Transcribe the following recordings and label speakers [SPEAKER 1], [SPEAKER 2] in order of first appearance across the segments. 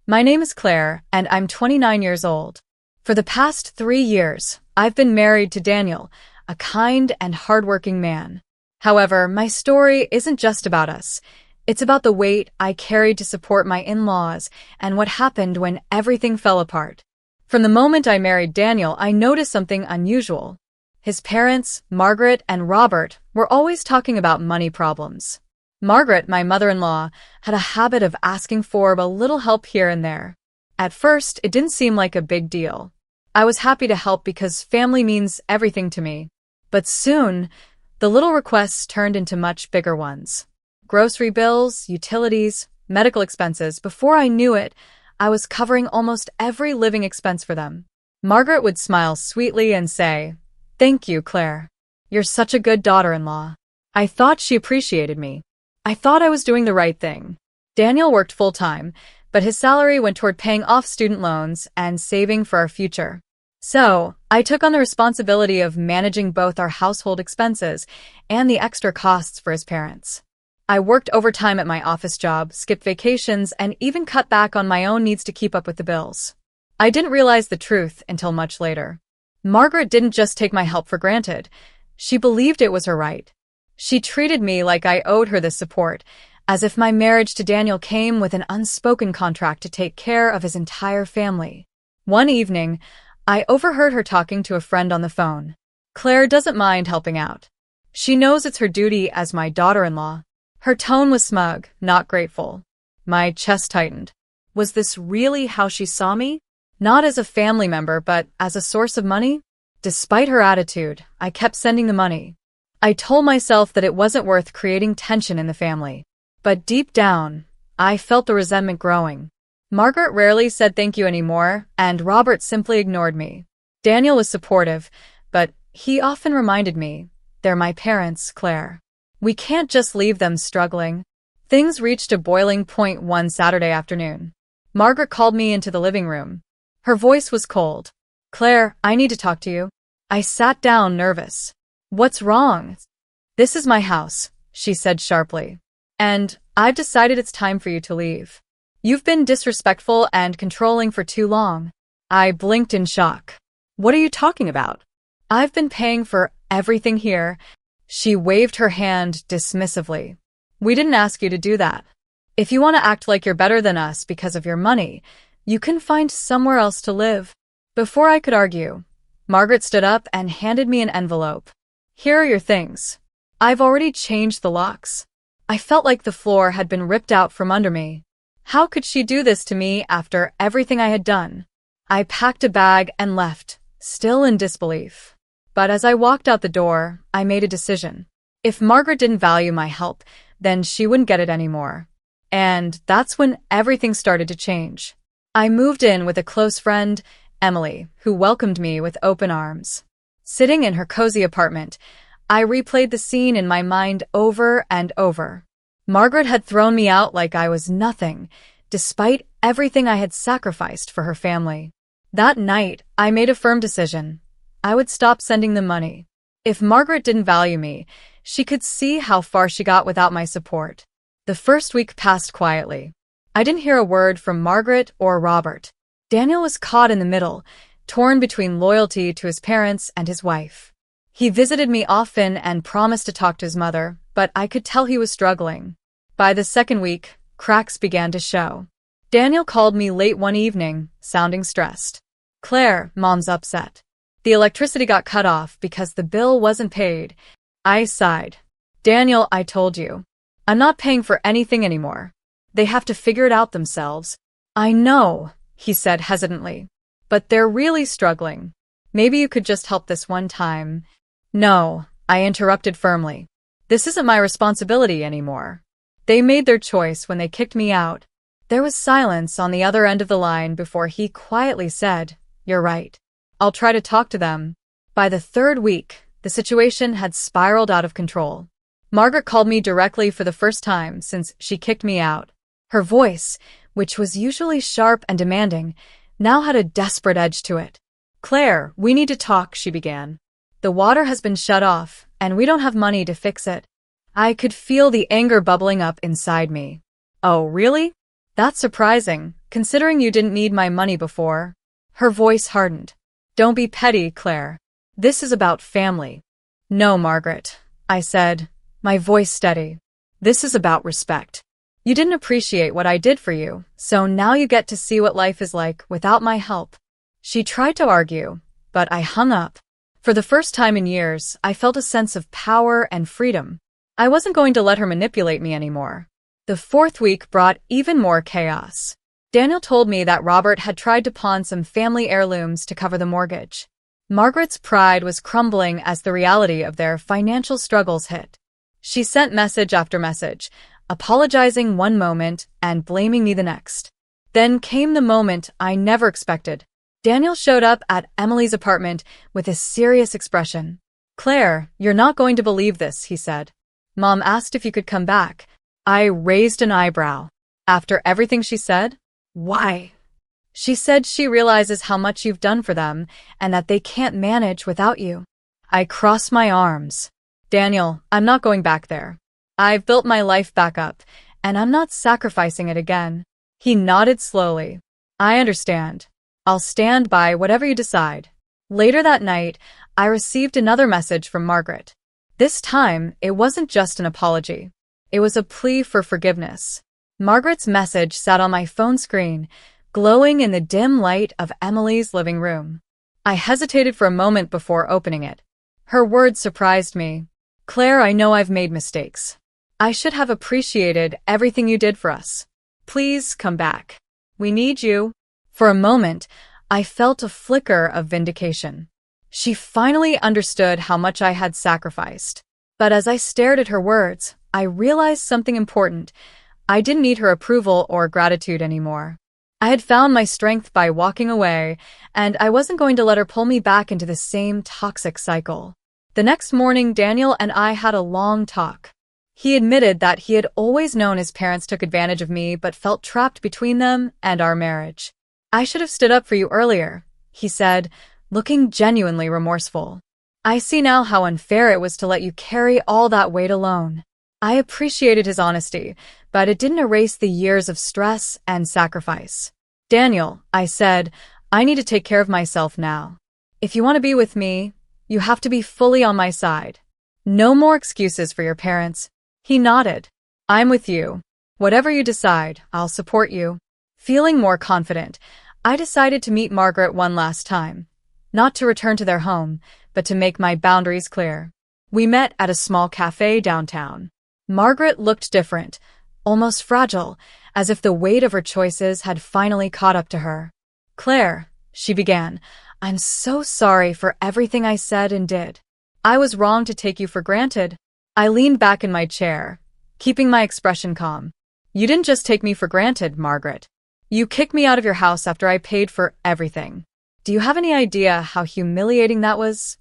[SPEAKER 1] My name is Claire, and I'm 29 years old. For the past 3 years, I've been married to Daniel, a kind and hardworking man. However, my story isn't just about us. It's about the weight I carried to support my in-laws and what happened when everything fell apart. From the moment I married Daniel, I noticed something unusual. His parents, Margaret and Robert, were always talking about money problems. Margaret, my mother-in-law, had a habit of asking for a little help here and there. At first, it didn't seem like a big deal. I was happy to help because family means everything to me. But soon, the little requests turned into much bigger ones. Grocery bills, utilities, medical expenses. Before I knew it, I was covering almost every living expense for them. Margaret would smile sweetly and say, "Thank you, Claire. You're such a good daughter-in-law." I thought she appreciated me. I thought I was doing the right thing. Daniel worked full-time, but his salary went toward paying off student loans and saving for our future. So, I took on the responsibility of managing both our household expenses and the extra costs for his parents. I worked overtime at my office job, skipped vacations, and even cut back on my own needs to keep up with the bills. I didn't realize the truth until much later. Margaret didn't just take my help for granted. She believed it was her right. She treated me like I owed her this support, as if my marriage to Daniel came with an unspoken contract to take care of his entire family. One evening, I overheard her talking to a friend on the phone. Claire doesn't mind helping out. She knows it's her duty as my daughter-in-law. Her tone was smug, not grateful. My chest tightened. Was this really how she saw me? Not as a family member, but as a source of money? Despite her attitude, I kept sending the money. I told myself that it wasn't worth creating tension in the family. But deep down, I felt the resentment growing. Margaret rarely said thank you anymore, and Robert simply ignored me. Daniel was supportive, but he often reminded me, "They're my parents, Claire. We can't just leave them struggling." Things reached a boiling point one Saturday afternoon. Margaret called me into the living room. Her voice was cold. "Claire, I need to talk to you." I sat down, nervous. "What's wrong?" "This is my house," she said sharply. "And I've decided it's time for you to leave. You've been disrespectful and controlling for too long." I blinked in shock. "What are you talking about?" "I've been paying for everything here." She waved her hand dismissively. "We didn't ask you to do that. If you want to act like you're better than us because of your money, you can find somewhere else to live." Before I could argue, Margaret stood up and handed me an envelope. "Here are your things. I've already changed the locks." I felt like the floor had been ripped out from under me. How could she do this to me after everything I had done? I packed a bag and left, still in disbelief. But as I walked out the door, I made a decision. If Margaret didn't value my help, then she wouldn't get it anymore. And that's when everything started to change. I moved in with a close friend, Emily, who welcomed me with open arms. Sitting in her cozy apartment, I replayed the scene in my mind over and over. Margaret had thrown me out like I was nothing, despite everything I had sacrificed for her family. That night, I made a firm decision. I would stop sending them money. If Margaret didn't value me, she could see how far she got without my support. The first week passed quietly. I didn't hear a word from Margaret or Robert. Daniel was caught in the middle, torn between loyalty to his parents and his wife. He visited me often and promised to talk to his mother, but I could tell he was struggling. By the second week, cracks began to show. Daniel called me late one evening, sounding stressed. "Claire, Mom's upset. The electricity got cut off because the bill wasn't paid." I sighed. "Daniel, I told you. I'm not paying for anything anymore. They have to figure it out themselves." "I know," he said hesitantly. "But they're really struggling. Maybe you could just help this one time." "No," I interrupted firmly. "This isn't my responsibility anymore. They made their choice when they kicked me out." There was silence on the other end of the line before he quietly said, "You're right. I'll try to talk to them." By the third week, the situation had spiraled out of control. Margaret called me directly for the first time since she kicked me out. Her voice, which was usually sharp and demanding, now had a desperate edge to it. "Claire, we need to talk," she began. "The water has been shut off, and we don't have money to fix it." I could feel the anger bubbling up inside me. "Oh, really? That's surprising," considering you didn't need my money before." Her voice hardened. "Don't be petty, Claire. This is about family." "No, Margaret," I said, my voice steady. "This is about respect. You didn't appreciate what I did for you, so now you get to see what life is like without my help." She tried to argue, but I hung up. For the first time in years, I felt a sense of power and freedom. I wasn't going to let her manipulate me anymore. The fourth week brought even more chaos. Daniel told me that Robert had tried to pawn some family heirlooms to cover the mortgage. Margaret's pride was crumbling as the reality of their financial struggles hit. She sent message after message, apologizing one moment and blaming me the next. Then came the moment I never expected. Daniel showed up at Emily's apartment with a serious expression. "Claire, you're not going to believe this," he said. "Mom asked if you could come back." I raised an eyebrow. "After everything she said? Why?" "She said she realizes how much you've done for them and that they can't manage without you." I crossed my arms. "Daniel, I'm not going back there. I've built my life back up, and I'm not sacrificing it again." He nodded slowly. "I understand. I'll stand by whatever you decide." Later that night, I received another message from Margaret. This time, it wasn't just an apology. It was a plea for forgiveness. Margaret's message sat on my phone screen, glowing in the dim light of Emily's living room. I hesitated for a moment before opening it. Her words surprised me. "Claire, I know I've made mistakes. I should have appreciated everything you did for us. Please come back. We need you." For a moment, I felt a flicker of vindication. She finally understood how much I had sacrificed. But as I stared at her words, I realized something important. I didn't need her approval or gratitude anymore. I had found my strength by walking away, and I wasn't going to let her pull me back into the same toxic cycle. The next morning, Daniel and I had a long talk. He admitted that he had always known his parents took advantage of me but felt trapped between them and our marriage. "I should have stood up for you earlier," he said, looking genuinely remorseful. "I see now how unfair it was to let you carry all that weight alone." I appreciated his honesty, but it didn't erase the years of stress and sacrifice. "Daniel," I said, "I need to take care of myself now. If you want to be with me, you have to be fully on my side. No more excuses for your parents." He nodded. "I'm with you. Whatever you decide, I'll support you." Feeling more confident, I decided to meet Margaret one last time. Not to return to their home, but to make my boundaries clear. We met at a small cafe downtown. Margaret looked different, almost fragile, as if the weight of her choices had finally caught up to her. "Claire," she began, "I'm so sorry for everything I said and did. I was wrong to take you for granted." I leaned back in my chair, keeping my expression calm. "You didn't just take me for granted, Margaret. You kicked me out of your house after I paid for everything. Do you have any idea how humiliating that was?"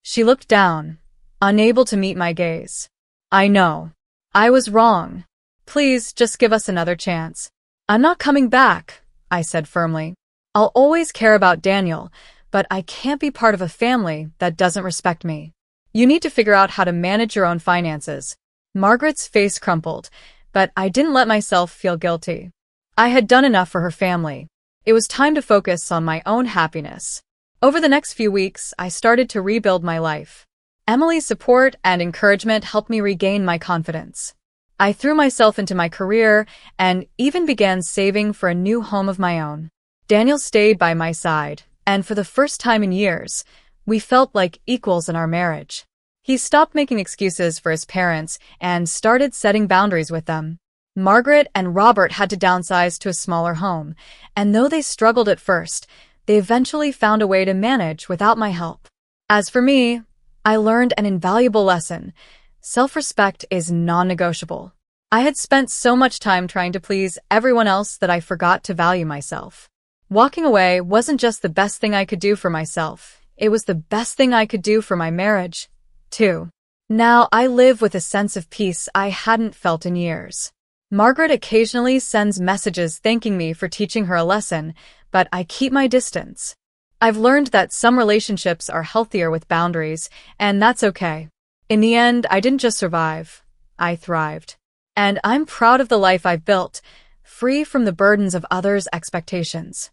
[SPEAKER 1] She looked down, unable to meet my gaze. "I know. I was wrong. Please, just give us another chance." "I'm not coming back," I said firmly. "I'll always care about Daniel, but I can't be part of a family that doesn't respect me. You need to figure out how to manage your own finances." Margaret's face crumpled, but I didn't let myself feel guilty. I had done enough for her family. It was time to focus on my own happiness. Over the next few weeks, I started to rebuild my life. Emily's support and encouragement helped me regain my confidence. I threw myself into my career and even began saving for a new home of my own. Daniel stayed by my side, and for the first time in years, we felt like equals in our marriage. He stopped making excuses for his parents and started setting boundaries with them. Margaret and Robert had to downsize to a smaller home, and though they struggled at first, they eventually found a way to manage without my help. As for me, I learned an invaluable lesson. Self-respect is non-negotiable. I had spent so much time trying to please everyone else that I forgot to value myself. Walking away wasn't just the best thing I could do for myself, it was the best thing I could do for my marriage, too. Now I live with a sense of peace I hadn't felt in years. Margaret occasionally sends messages thanking me for teaching her a lesson, but I keep my distance. I've learned that some relationships are healthier with boundaries, and that's okay. In the end, I didn't just survive, I thrived. And I'm proud of the life I've built, free from the burdens of others' expectations.